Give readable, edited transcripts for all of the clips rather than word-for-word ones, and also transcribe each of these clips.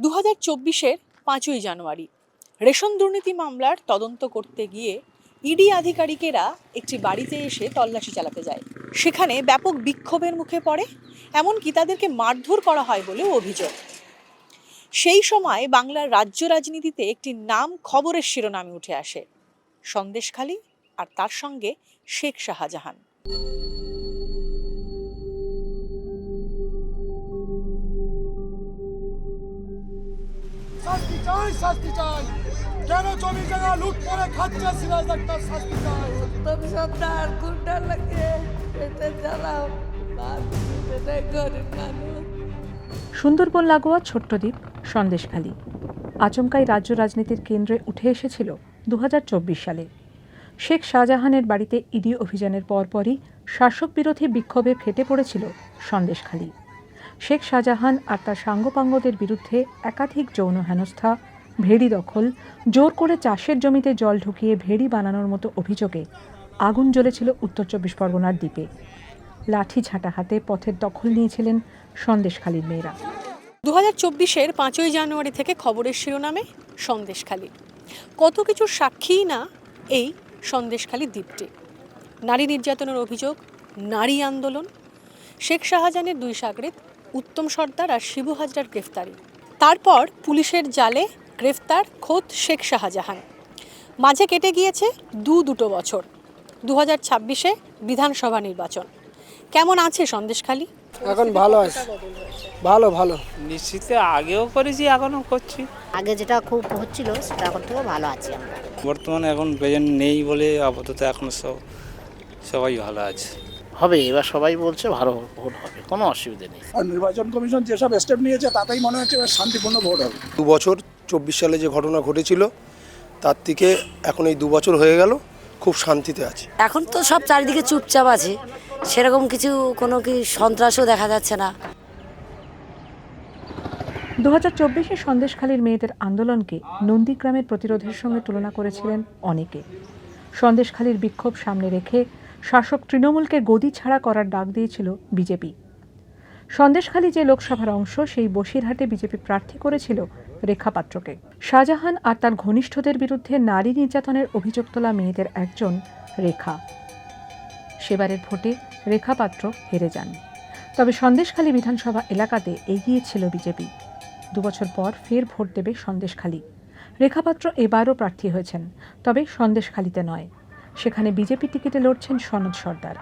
2024-এর 5ই জানুয়ারি ration দুর্নীতি মামলার তদন্ত করতে গিয়ে ইডি আধিকারিকেরা একটি বাড়িতে এসে তল্লাশি চালাতে যায়। সেখানে ব্যাপক বিক্ষোভের মুখে পড়ে, এমনকি তাদেরকে মারধর করা হয় বলেও অভিযোগ। সেই সময় বাংলার রাজ্য রাজনীতিতে একটি নাম খবরের শিরোনামে উঠে আসে, সন্দেশখালী আর তার সঙ্গে শেখ শাহজাহান। শাস্তি চাই, শাস্তি চাই। কেন জমি জায়গা লুট করে খাচ্ছে সিরাজ ডাক্তার? শাস্তি চাই। তবে সন্তান গুন্ডা লাগে এটা জ্বালাও, গরিব মানুষ। সুন্দরবন লাগোয়া ছোট্ট দ্বীপ সন্দেশখালী আচমকাই রাজ্য রাজনীতির কেন্দ্রে উঠে এসেছিল 2024 সালে। শেখ শাহজাহানের বাড়িতে ইডি অভিযানের পরপরই শাসক বিরোধী বিক্ষোভে ফেটে পড়েছিল সন্দেশখালী। শেখ শাহজাহান আর তার সাঙ্গপাঙ্গদের বিরুদ্ধে একাধিক যৌন হেনস্থা, ভেড়ি দখল, জোর করে চাষের জমিতে জল ঢুকিয়ে ভেড়ি বানানোর মতো অভিযোগে আগুন জ্বলেছিল উত্তর 24 পরগনার দ্বীপে। লাঠি ঝাঁটা হাতে পথের দখল নিয়েছিলেন সন্দেশখালীর মেয়েরা। 2024-এর 5ই জানুয়ারি থেকে খবরের শিরোনামে সন্দেশখালী। কত কিছু সাক্ষী না এই সন্দেশখালী দ্বীপটি। নারী নির্যাতনের অভিযোগ, নারী আন্দোলন, শেখ শাহজাহানের 2 শাগরেদ উত্তম সর্দার আর শিবু হাজরার গ্রেফতারি। তারপর পুলিশের জালে গ্রেফতার খোদ শেখ শাহজাহান। মাঝে কেটে গিয়েছে দুটো বছর। 2026-এ বিধানসভা নির্বাচন। কেমন আছে সন্দেশখালী? এখন ভালো আছে, ভালো ভালো। নিশ্চিত আগেও করেছি, এখনো করছি। আগে যেটা খুব হচ্ছিল সেটা এখন থেকে ভালো আছি আমরা। বর্তমানে এখন প্রেজেন্ট নেই বলে আপাতত এখন সবাই ভালো আছে। হবে, এবার সবাই বলছে ভালো ভোট হবে, কোনো অসুবিধা নেই। আর নির্বাচন কমিশন যেসব স্টেপ নিয়েছে তাতেই মনে হচ্ছে শান্তিপূর্ণ ভোট হবে। 2 বছর 24 সালে যে ঘটনা ঘটেছিল তার থেকে এখন এই 2 বছর হয়ে গেল খুব শান্তিতে আছে। এখন তো সব চারিদিকে চুপচাপ আছে, সেরকম কোনো সন্ত্রাসও দেখা যাচ্ছে না। 2024-এ সন্দেশখালীর মেয়েদের আন্দোলনকে নন্দীগ্রামের প্রতিরোধের সঙ্গে তুলনা করেছিলেন অনেকে। সন্দেশখালীর বিক্ষোভ সামনে রেখে শাসক তৃণমূলকে গদি ছাড়া করার ডাক দিয়েছিল বিজেপি। সন্দেশখালী যে লোকসভার অংশ, সেই বসিরহাটে বিজেপি প্রার্থী করেছিল রেখা পাত্রকে। শাহজাহান আর তার ঘনিষ্ঠদের বিরুদ্ধে নারী নির্যাতনের অভিযোগ তোলা মেয়েদের একজন রেখা। সেবারের ভোটে রেখা পাত্র হেরে যান। তবে সন্দেশখালী বিধানসভা এলাকাতে এগিয়ে ছিল বিজেপি। 2 বছর পর ফের ভোট দেবে সন্দেশখালী। রেখা পাত্র এবারও প্রার্থী হয়েছেন, তবে সন্দেশখালীতে নয়। সেখানে বিজেপি টিকিটে লড়ছেন সনদ সর্দার।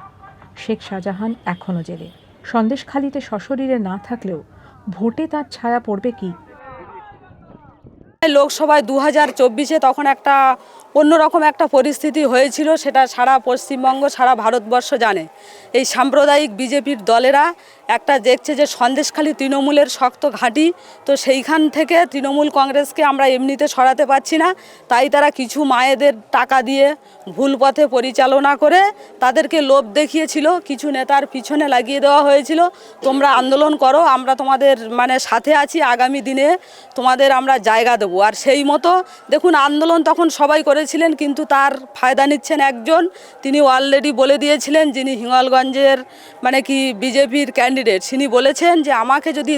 শেখ শাহজাহান এখনও জেলে। সন্দেশখালীতে সশরীরে না থাকলেও ভোটে তার ছায়া পড়বে কি? লোকসভায় 2024-এ তখন একটা অন্যরকম একটা পরিস্থিতি হয়েছিল, সেটা সারা পশ্চিমবঙ্গ, সারা ভারতবর্ষ জানে। এই সাম্প্রদায়িক বিজেপির দলেরা একটা দেখছে যে সন্দেশখালী তৃণমূলের শক্ত ঘাঁটি, তো সেইখান থেকে তৃণমূল কংগ্রেসকে আমরা এমনিতে সরাতে পারছি না। তাই তারা কিছু মায়েদের টাকা দিয়ে ভুল পথে পরিচালনা করে তাদেরকে লোভ দেখিয়েছিল, কিছু নেতার পিছনে লাগিয়ে দেওয়া হয়েছিল, তোমরা আন্দোলন করো, আমরা তোমাদের সাথে আছি, আগামী দিনে তোমাদের আমরা জায়গা দেবো। আর সেই মতো দেখুন আন্দোলন তখন সবাই করেছিলেন, কিন্তু তার ফায়দা নিচ্ছেন একজন। তিনি অলরেডি বলে দিয়েছিলেন, যিনি হিঙ্গলগঞ্জের বিজেপির ক্যান্ডিডেট, তিনি বলেছেন যে আমাকে যদি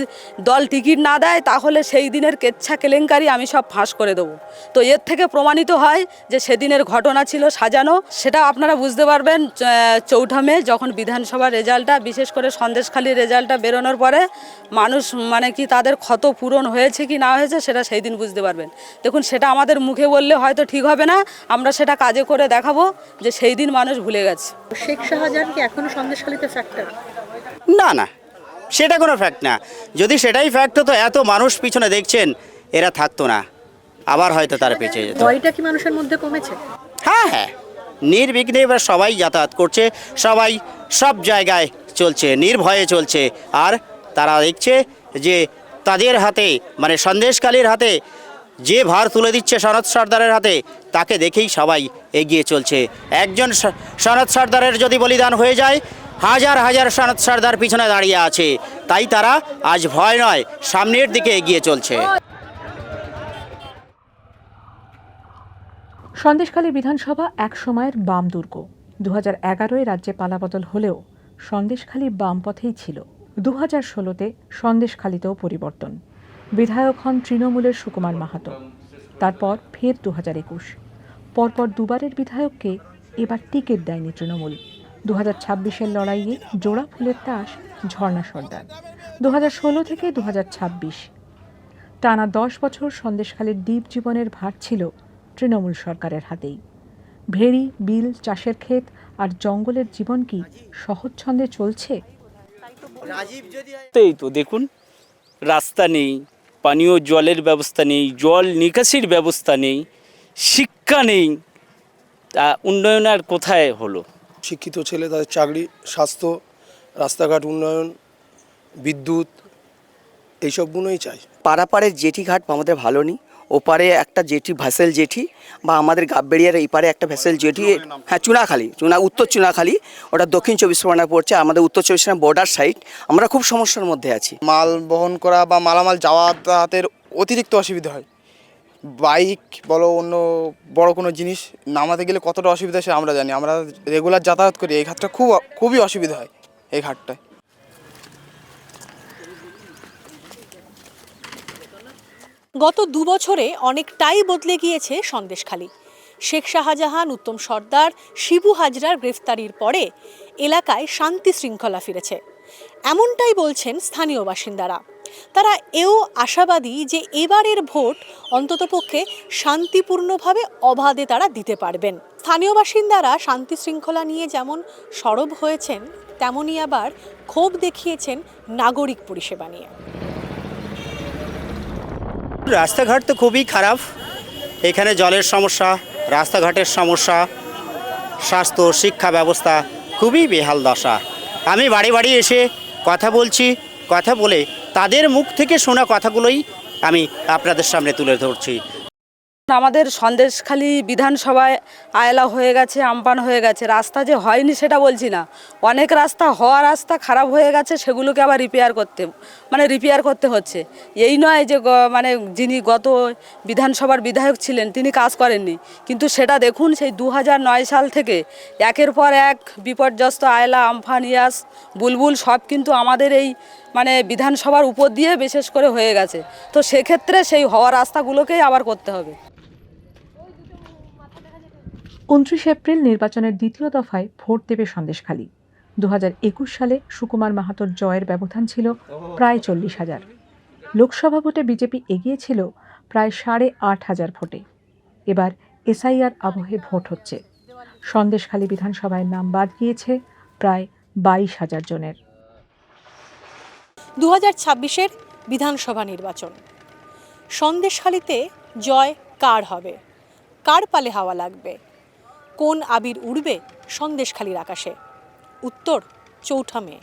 দল টিকিট না দেয় তাহলে সেই দিনের কেচ্ছা কেলেঙ্কারি আমি সব ফাঁস করে দেবো। তো এর থেকে প্রমাণিত হয় যে সেদিনের ঘটনা ছিল সাজানো। সেটা আপনারা বুঝতে পারবেন 4 মে যখন বিধানসভার রেজাল্টটা, বিশেষ করে সন্দেশখালীর রেজাল্টটা বেরোনোর পরে মানুষ তাদের ক্ষত পূরণ হয়েছে কি না হয়েছে সেটা সেই দিন বুঝতে পারবেন। দেখুন, সেটা আমাদের মুখে বললে হয়তো ঠিক হবে না, আমরা সেটা কাজে করে দেখাবো যে সেই দিন মানুষ ভুলে গেছে। শেখ শাহজাহান কি এখনো সন্দেশখালীতে ফ্যাক্টর? না না, সেটা কোনো ফ্যাক্ট না। যদি সেটাই ফ্যাক্ট হতো এত মানুষ পিছনে দেখছেন, এরা থাকতো না, আবার হয়তো তারা পেছিয়ে যেত। ভয়টা কি মানুষের মধ্যে কমেছে? হ্যাঁ হ্যাঁ, নির্বিঘ্নে এবার সবাই যাতায়াত করছে, সবাই সব জায়গায় চলছে, নির্ভয়ে চলছে। আর তারা দেখছে যে তাদের হাতে সন্দেশখালীর হাতে যে ভার তুলে দিচ্ছে সনদ সর্দারের হাতে, তাকে দেখেই সবাই এগিয়ে চলছে। একজন সনদ সর্দারের যদি বলিদান হয়ে যায়, হাজার হাজার সনদ সর্দার পিছনে দাঁড়িয়ে আছে। তাই তারা আজ ভয় নয়, সামনের দিকে এগিয়ে চলছে। সন্দেশখালী বিধানসভা এক সময়ের বাম দুর্গ। 2011-এ রাজ্যে পালাবদল হলেও সন্দেশখালী বাম পথেই ছিল। 2016-তে সন্দেশখালীতেও পরিবর্তন। বিধায়ক হন তৃণমূলের সুকুমার মাহাতো। তারপর ফের 2021, পরপর দুবারের বিধায়ককে এবার টিকিট দেয়নি তৃণমূল। 2026-এর লড়াইয়ে জোড়া ফুলের তাস ঝর্ণা সর্দার। 2016 থেকে 2026 টানা 10 বছর সন্দেশখালীর দ্বীপ জীবনের ভার ছিল তৃণমূল সরকারের হাতেই। ভেড়ি, বিল, চাষের ক্ষেত আর জঙ্গলের জীবন কি সহজ ছন্দে চলছে? এই তো দেখুন, রাস্তা নেই, পানীয় জলের ব্যবস্থা নেই, জল নিকাশির ব্যবস্থা নেই, শিক্ষা নেই, তা উন্নয়ন আর কোথায় হলো? শিক্ষিত ছেলে, তাদের চাকরি, স্বাস্থ্য, রাস্তাঘাট উন্নয়ন, বিদ্যুৎ, এইসবগুলোই চাই। পারাপাড়ের জেটি ঘাট আমাদের ভালো নেই। ওপারে একটা জেটি, ভ্যাসেল জেটি, বা আমাদের গাববেড়িয়ার এই পারে একটা ভ্যাসেল জেটি, হ্যাঁ চুনাখালী, উত্তর চুনাখালী, ওটা দক্ষিণ 24 পরগনা পড়ছে, আমাদের উত্তর 24 পরগনা বর্ডার সাইড। আমরা খুব সমস্যার মধ্যে আছি। মাল বহন করা বা মালামাল যাতায়াতের অতিরিক্ত অসুবিধা হয়। বাইক বলো, অন্য বড় কোনো জিনিস নামাতে গেলে কতটা অসুবিধা সে আমরা জানি। আমরা রেগুলার যাতায়াত করি, এই ঘাটটা খুবই অসুবিধা হয় এই ঘাটটায়। গত 2 বছরে অনেকটাই বদলে গিয়েছে সন্দেশখালী। শেখ শাহজাহান, উত্তম সর্দার, শিবু হাজরার গ্রেফতারির পরে এলাকায় শান্তি শৃঙ্খলা ফিরেছে, এমনটাই বলছেন স্থানীয় বাসিন্দারা। তারা এও আশাবাদী যে এবারের ভোট অন্ততপক্ষে শান্তিপূর্ণভাবে অবাধে তারা দিতে পারবেন। স্থানীয় বাসিন্দারা শান্তি শৃঙ্খলা নিয়ে যেমন সরব হয়েছেন, তেমনই আবার ক্ষোভ দেখিয়েছেন নাগরিক পরিষেবা নিয়ে। রাস্তাঘাট তো খুবই খারাপ, এখানে জলের সমস্যা, রাস্তাঘাটের সমস্যা, স্বাস্থ্য, শিক্ষা ব্যবস্থা খুবই বেহাল দশা। আমি বাড়ি বাড়ি এসে কথা বলছি, কথা বলে তাদের মুখ থেকে শোনা কথাগুলোই আমি আপনাদের সামনে তুলে ধরছি। আমাদের সন্দেশখালী বিধানসভায় আয়লা হয়ে গেছে, আমপান হয়ে গেছে। রাস্তা যে হয়নি সেটা বলছি না, অনেক রাস্তা রাস্তা খারাপ হয়ে গেছে, সেগুলোকে আবার রিপেয়ার করতে হচ্ছে। এই নয় যে যিনি গত বিধানসভার বিধায়ক ছিলেন তিনি কাজ করেননি, কিন্তু সেটা দেখুন সেই 2009 সাল থেকে একের পর এক বিপর্যস্ত আয়লা, আমফান, ইয়াস, বুলবুল সব কিন্তু আমাদের এই বিধানসভার উপর দিয়ে বিশেষ করে হয়ে গেছে। তো সেক্ষেত্রে সেই হওয়া রাস্তাগুলোকেই আবার করতে হবে। 29 এপ্রিল নির্বাচনের দ্বিতীয় দফায় ভোট দেবে সন্দেশখালী। 2021 সালে সুকুমার মাহাতোর জয়ের ব্যবধান ছিল প্রায় 40,000। লোকসভা ভোটে বিজেপি এগিয়ে ছিল প্রায় 8,500 ভোটে। এবার এসআইআর আবহে ভোট হচ্ছে। সন্দেশখালী বিধানসভায় নাম বাদ গিয়েছে প্রায় 22,000 জনের। 2026-এর বিধানসভা নির্বাচন। সন্দেশখালীতে জয় কার হবে? কার পালে হাওয়া লাগবে? কোন আবির উড়বে সন্দেশখালীর আকাশে? উত্তর 4 মে।